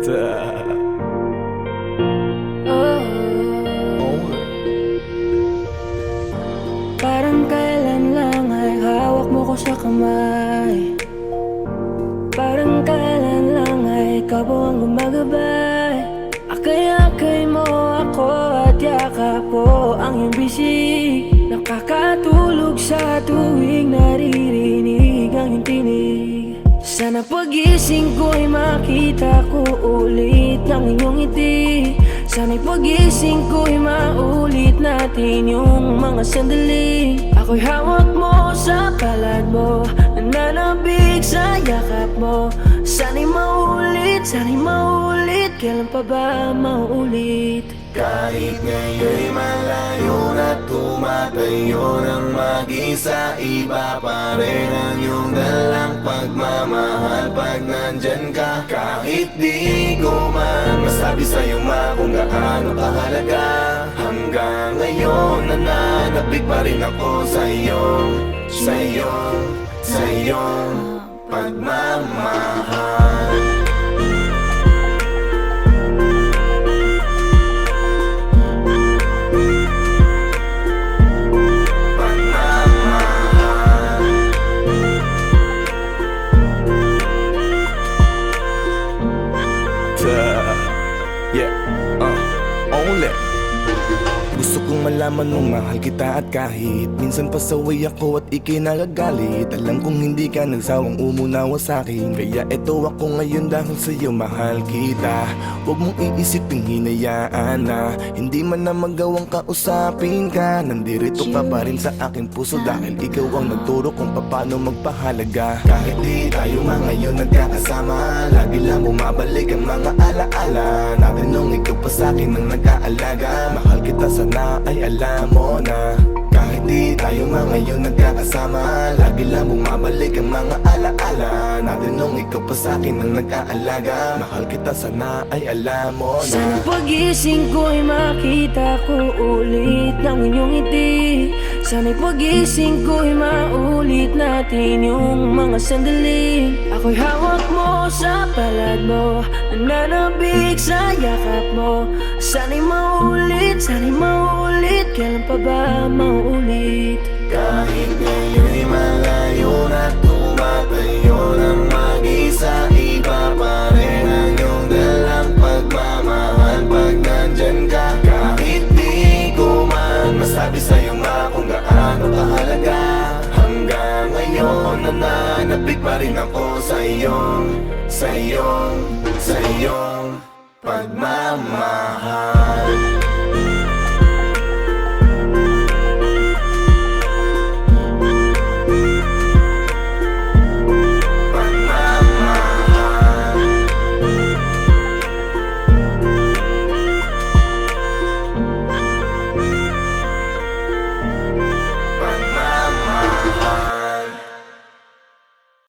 Parang kailan lang ay hawak mo ko sa kamay. Parang kailan lang ay ikaw ang gumagabay. Akay-akay mo ako at yakap ko ang iyong bisig. Nakakatulog sa tuwing naririnig ang iyong tinig. Sana pagising ko'y makita ko ulit ang inyong ngiti. Sana'y pagising ko'y maulit natin yung mga sandali. Ako'y hawak mo sa palad mo, nananabig sa yakap mo. Sana'y maulit, kailan pa ba maulit? Kahit ngayon'y malayo na tumatayo ng mag-isa, iba pa rin ang iyong dalang pagmamahal pag nandyan ka. Kahit di ko man masabi sa'yo kung gaano kahalaga, hanggang ngayon nananabik pa rin ako sa iyong pagmamahal. Only gusto kong malaman nung mahal kita at kahit minsan pasaway ako at ika'y nagagalit, alam kong hindi ka nagsawang umunawa sa'kin. Kaya eto ako ngayon dahil sa'yo mahal kita. Huwag mong iisipin hinayaan na hindi man na magawang kausapin ka. Nandirito ka pa rin sa aking puso dahil ikaw ang nagturo kung paano magpahalaga. Kahit di tayo ngayon nagkakasama, lagi lang bumabalik ang mga alaala natin nung ikaw pa sa'kin ang nag-aalaga. Mahal kita sana ay alam mo na. Kahit di tayo ngayon nagkakasama, lagi lang bumabalik ang mga alaala natin nung ikaw pa sa'kin ang nag-aalaga. Mahal kita sana ay alam mo na. Sana pagising ko'y makita ko ulit ng inyong ngiti. Sana'y pagising ko'y maulit natin yung mga sandali. Ako'y hawak mo sa palad mo, nananabik sa yakap mo. Sana'y maulit, kailan pa ba maulit? Kahit ngayon'y malayo na tumatayo ng mag-isa, iba pa rin ang iyong dalang pagmamahal pag nandyan ka. Kahit di ko man masabi sa'yo kung gaano kahalaga, hanggang ngayon nananabik pa rin ako sa iyong pagmamahal.